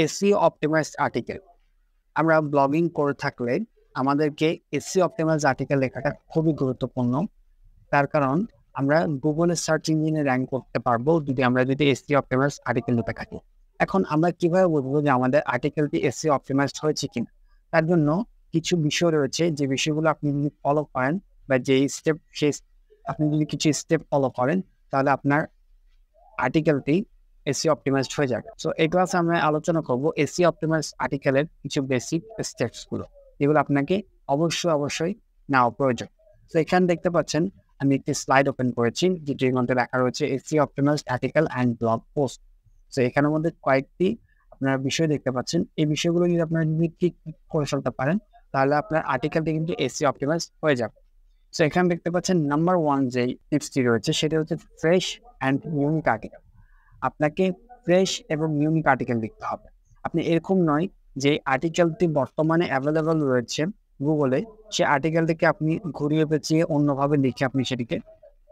SEO optimised article. আমরা blogging করে থাকলে আমাদেরকে এসইও অপটিমাইজড আর্টিকেল লেখাটা খুবই গুরুত্বপূর্ণ। তার কারণ আমরা গুগলের সার্চ ইঞ্জিনে র্যাঙ্ক করতে পারবো যদি এসইও অপটিমাইজড আর্টিকেল লিখে থাকি। এখন আমরা কিভাবে বুঝবো যে আমাদের আর্টিকেলটি এসইও অপটিমাইজড হয়েছে কিনা? তার জন্য কিছু বিষয় রয়েছে, যে বিষয়গুলো আপনি যদি ফলো করেন বা আপনি যদি কিছু স্টেপ ফলো করেন, তাহলে আপনার আর্টিকেলটি এসইও অপটিমাইজড হয়ে যাবে। সো এই ক্লাসে আমরা আলোচনা করব এসইও অপটিমাইজড আর্টিকেলের কিছু বেসিক স্টেপসগুলো, যেগুলো আপনাকে অবশ্যই নেওয়া প্রয়োজন। তো এখানে দেখতে পাচ্ছেন আমি একটি স্লাইড ওপেন করেছি, যেটির মধ্যে লেখা রয়েছে SEO optimised article and blog post. তো এখানের মধ্যে কয়েকটি আপনারা বিষয় দেখতে পাচ্ছেন। এই বিষয়গুলো যদি আপনারা ঠিক করে ফেলতে পারেন, তাহলে আপনার আর্টিকেলটি কিন্তু এসইও অপটিমাইজড হয়ে যাবে। সো এখানে দেখতে পাচ্ছেন নাম্বার 1 যে টিপসটি রয়েছে সেটা হচ্ছে ফ্রেশ অ্যান্ড ইউনিক আর্টিকেল। আপনাকে ফ্রেশ এবং ইউনিক আর্টিকেল লিখতে হবে। আপনি এরকম নয় যে আর্টিকেলটি বর্তমানে অ্যাভেলেবল রয়েছে গুগলে, সে আর্টিকেলটিকে আপনি ঘুরিয়ে পেঁচিয়ে অন্যভাবে লিখে আপনি সেটিকে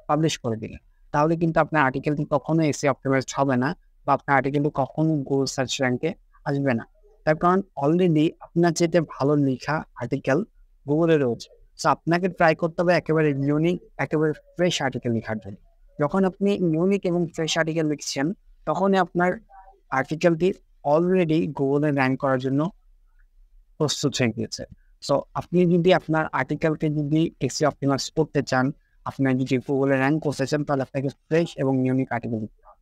পাবলিশ করে দিলেন। তাহলে কিন্তু আপনার আর্টিকেলটি কখনো এসইও অপটিমাইজড হবে না, বা আপনার আর্টিকেলটি কখনো গুগল সার্চ র্যাঙ্কে আসবে না। তার কারণ অলরেডি আপনার যেটা ভালো লেখা আর্টিকেল গুগলে রয়েছে। সো আপনাকে ট্রাই করতে হবে একেবারে ইউনিক, একেবারে ফ্রেশ আর্টিকেল লেখার জন্য। যখন আপনি ইউনিক এবং ফ্রেশ আর্টিকেল লিখছেন, তখনই আপনার আর্টিকেলটি অলরেডি গুগলে র্যাঙ্ক করার জন্য প্রস্তুত হয়ে গিয়েছে। সো আপনি যদি আপনার আর্টিকেলকে যদি এসইও অপটিমাইজ করতে চান, আপনার যদি গুগলে র্যাঙ্ক করতে চান, তাহলে আপনাকে ফ্রেশ এবং ইউনিক আর্টিকেল লিখতে হবে।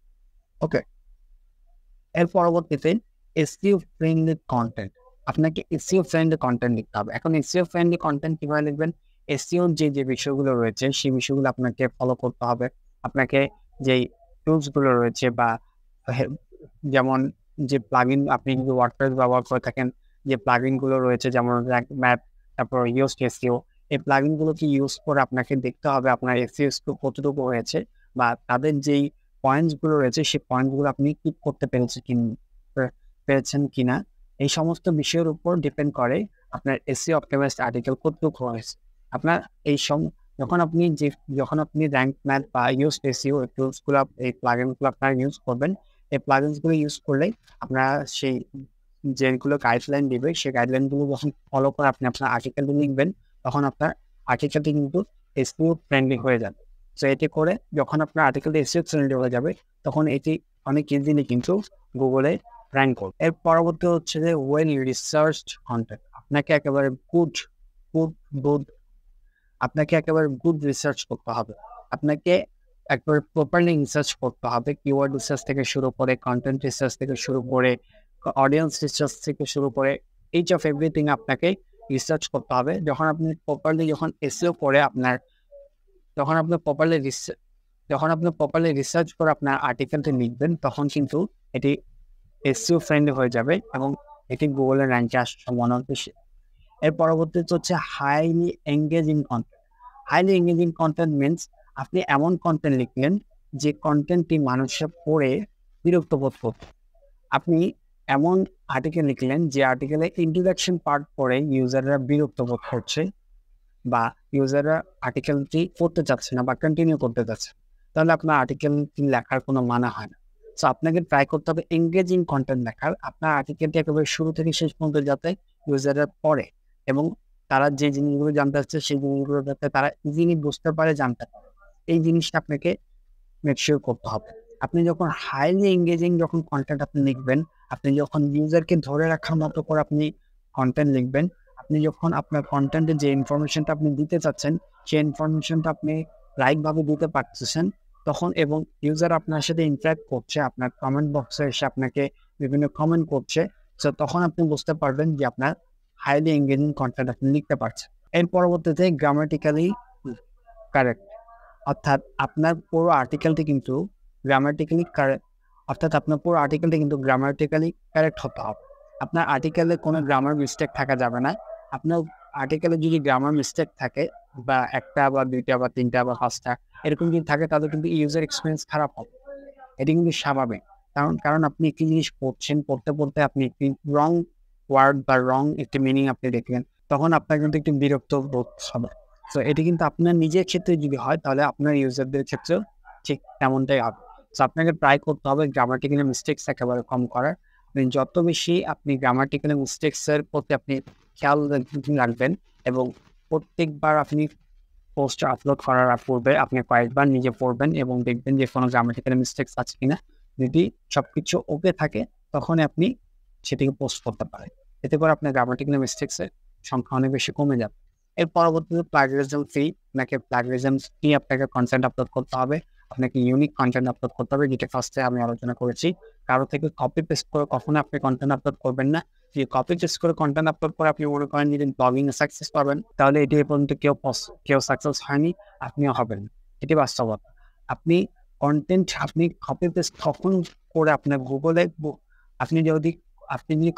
ওকে, এর পরবর্তীতে এসইও ফ্রেন্ডলি কন্টেন্ট। আপনাকে এসইও ফ্রেন্ডলি কন্টেন্ট লিখতে হবে। এখন এসইও ফ্রেন্ডলি কন্টেন্ট কিভাবে লিখবেন? এসইও যে বিষয়গুলো রয়েছে সেই বিষয়গুলো আপনাকে ফলো করতে হবে। আপনাকে যেই টুলসগুলো রয়েছে বা যেমন যে প্লাগইন, আপনি যদি ওয়ার্ডপ্রেস ব্যবহার করে থাকেন, যে প্লাগইনগুলো রয়েছে যেমন র্যাঙ্ক ম্যাপ, তারপর ইউজ এসইও, এই প্লাগইনগুলোকে ইউজ করে আপনাকে দেখতে হবে আপনার এসইও স্কোর কতটুকু হয়েছে, বা তাদের যেই পয়েন্টসগুলো রয়েছে সেই পয়েন্টসগুলো আপনি কিপ করতে পেরেছেন কিনা। এই সমস্ত বিষয়ের উপর ডিপেন্ড করে আপনার এসইও অপটিমাইজড আর্টিকেল কতটুকু হয়েছে। আপনার যখন আপনি র্যাঙ্ক ম্যাথ বা ইউজ এসইও টুলসগুলো, এই প্লাগইনগুলো আপনারা ইউজ করবেন, এই প্লাগইনসগুলো ইউজ করলে আপনারা সেই যেগুলো গাইডলাইন দিবে, সেই গাইডলাইনগুলো যখন ফলো করে আপনি আপনার আর্টিকেলটি লিখবেন, তখন আপনার আর্টিকেলটি কিন্তু এসইও ফ্রেন্ডলি হয়ে যাবে। সো এটি করে যখন আপনার আর্টিকেলটি এসইও ফ্রেন্ডলি হয়ে যাবে, তখন এটি অনেক ইজিলি কিন্তু গুগলে র্যাঙ্ক করবে। এর পরবর্তী হচ্ছে যে ওয়েল রিসার্চড কন্টেন্ট। আপনাকে একেবারে গুড রিসার্চ করতে হবে। আপনাকে একবার প্রপারলি রিসার্চ করতে হবে। কিওয়ার্ড রিসার্চ থেকে শুরু করে, কন্টেন্ট রিসার্চ থেকে শুরু করে, অডিয়েন্স রিসার্চ থেকে শুরু করে, ইচ অফ এভরিথিং আপনাকে রিসার্চ করতে হবে। যখন আপনি এসইও করে যখন আপনি প্রপারলি রিসার্চ করে আপনার আর্টিকেলটি লিখবেন, তখন কিন্তু এটি এসইও ফ্রেন্ডলি হয়ে যাবে এবং এটি গুগলের র্যাঙ্কে আসার সম্ভাবনা বেশি। এর পরবর্তীতে হচ্ছে highly engaging content. Highly engaging content means আপনি এমন কন্টেন্ট লিখলেন যে কন্টেন্টটি মানুষের পড়ে বিরক্ত বোধ করবে। আপনি এমন আর্টিকেল লিখলেন যে আর্টিকেলে ইন্ট্রোডাকশন পার্ট পড়ে ইউজাররা বিরক্ত বোধ করছে, বা ইউজাররা আর্টিকেলটি পড়তে চাচ্ছে না বা কন্টিনিউ করতে চাচ্ছে, তাহলে আপনার আর্টিকেলটি লেখার কোনো মানে হয় না। সো আপনাকে ট্রাই করতে হবে এঙ্গেজিং কন্টেন্ট লেখার। আপনার আর্টিকেলটি একেবারে শুরু থেকে শেষ পর্যন্ত যাতে ইউজাররা পড়ে এবং তারা যে জিনিসগুলো জানতে চাচ্ছে সেই জিনিসগুলো যাতে তারা ইজিলি বুঝতে পারে, জানতে পারে, এই জিনিসটা আপনাকে মেকশিওর করতে হবে। আপনি যখন হাইলি এঙ্গেজিং কন্টেন্ট আপনি লিখবেন, আপনি যখন ইউজারকে ধরে রাখার মতো করে আপনি কন্টেন্ট লিখবেন, আপনি যখন আপনার কন্টেন্টে যে ইনফরমেশনটা আপনি দিতে চাচ্ছেন সেই ইনফরমেশনটা আপনি রাইটভাবে দিতে পারতেছেন, তখন এবং ইউজার আপনার সাথে ইন্টারাক্ট করছে, আপনার কমেন্ট বক্সে এসে আপনাকে বিভিন্ন কমেন্ট করছে, তো তখন আপনি বুঝতে পারবেন যে আপনার হাইলি এঙ্গেজিং কন্টেন্ট আপনি লিখতে পারছেন। এর পরবর্তীতে গ্রামাটিক্যালি কারেক্ট, অর্থাৎ আপনার পুরো আর্টিকেলটি কিন্তু গ্রামাটিক্যালি কারেক্ট হতে হবে। আপনার আর্টিকেলে কোনো গ্রামার মিস্টেক থাকা যাবে না। আপনার আর্টিকেলে যদি গ্রামার মিস্টেক থাকে, বা একটা বা দুইটা বা তিনটা বা পাঁচটা এরকম যদি থাকে, তাহলে কিন্তু ইউজার এক্সপিরিয়েন্স খারাপ হবে। এটি কিন্তু স্বাভাবিক। কারণ আপনি একটি জিনিস পড়তে আপনি একটি রং ওয়ার্ড বা রং একটি মিনিং আপনি দেখলেন, তখন আপনার কিন্তু একটু বিরক্ত বোধ হবে। সো এটি কিন্তু আপনার নিজের ক্ষেত্রে যদি হয়, তাহলে আপনার ইউজারদের ক্ষেত্রেও ঠিক তেমনটাই হবে। সো আপনাকে ট্রাই করতে হবে গ্রামাটিক্যালি মিস্টেকস একেবারে কম করার। যত বেশি আপনি গ্রামাটিক্যাল মিস্টেক্সের প্রতি আপনি খেয়াল রাখবেন এবং প্রত্যেকবার আপনি পোস্ট আপলোড করার পূর্বে আপনি কয়েকবার নিজে পড়বেন এবং দেখবেন যে কোনো গ্রামাটিক্যাল মিস্টেক্স আছে কিনা। যদি সবকিছু ওকে থাকে তখনই আপনি সেটিকে পোস্ট করতে পারেন। এতে করে আপনার গ্রামাটিক্যাল মিস্টেক্সের সংখ্যা অনেক বেশি কমে যাবে। এর পরবর্তীতে প্লাগরিজম ফ্রি, আপনাকে প্লাগরিজম ফ্রি আপনাকে কন্টেন্ট আপলোড করতে হবে, আপনাকে ইউনিক কন্টেন্ট আপলোড করতে হবে, যেটা ফার্স্টে আমি আলোচনা করেছি। কারো থেকে কপি পেস্ট করে কখনো আপনি কন্টেন্ট আপলোড করবেন না। যদি কপি পেস্ট করে কন্টেন্ট আপলোড করে আপনি মনে করেন যে ব্লগিং এ সাকসেস পাবেন, তাহলে এটি এ পর্যন্ত কেউ সাকসেস হয়নি, আপনিও হবেন না। এটি বাস্তবতা। আপনি কন্টেন্ট আপনি কপি পেস্ট কখন করে আপনার গুগলে আপনি যদি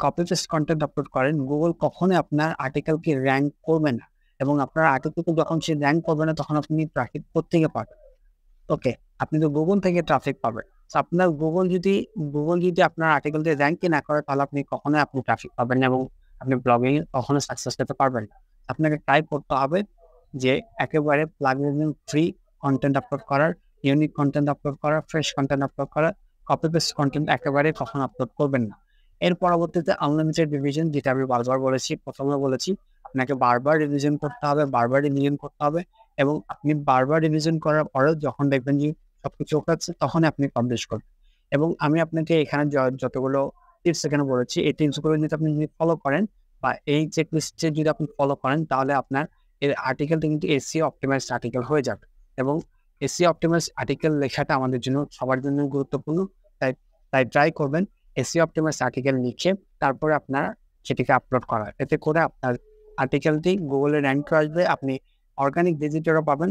কপি পেস্ট কন্টেন্ট আপলোড করেন, গুগল কখনোই আপনার আর্টিকেলকে র্যাঙ্ক করবে না এবং আপনার আর্টিকেলকে যখন সে র্যাঙ্ক করবে না তখন আপনি ট্রাফিক কোত্থেকে পাবেন? ওকে, আপনি তো গুগল থেকে ট্রাফিক পাবেন। সো আপনার গুগল যদি আপনার আর্টিকেলটি র্যাঙ্কই না করে, তাহলে আপনি কখনোই ট্রাফিক পাবেন না এবং আপনি ব্লগিং এ কখনো সাকসেস পেতে পারবেন না। আপনাকে ট্রাই করতে হবে যে একেবারে প্লাগইন ফ্রি কন্টেন্ট আপলোড করার, ইউনিক কন্টেন্ট আপলোড করার, ফ্রেশ কন্টেন্ট আপলোড করার। কপি পেস্ট কন্টেন্ট একেবারে কখনো আপলোড করবেন না। এর পরবর্তীতে আনলিমিটেড রিভিশন, যেটা আমি বারবার বলেছি, প্রথমে বলেছি আপনাকে বারবার রিভিশন করতে হবে এবং আপনি বারবার রিভিশন করার পরেও যখন দেখবেন যে সবকিছু ওকে আছে, তখনই আপনি পাবলিশ করবেন। এবং আমি আপনাকে এখানে যতগুলো টিপস এখানে বলেছি, এই টিপসগুলো যদি আপনি ফলো করেন বা এই চেকলিস্টে যদি আপনি ফলো করেন, তাহলে আপনার এর আর্টিকেলটা কিন্তু এসইও অপটিমাইজড আর্টিকেল হয়ে যাবে। এবং এসইও অপটিমাইজড আর্টিকেল লেখাটা আমাদের জন্য সবার জন্য গুরুত্বপূর্ণ। তাই ট্রাই করবেন এসইও অপটিমাইজড আর্টিকেল লিখে তারপরে আপনারা সেটিকে আপলোড করার। এতে করে আপনার আর্টিকেলটি গুগলে র্যাঙ্ক আসবে, আপনি অর্গানিক ভিজিটরও পাবেন।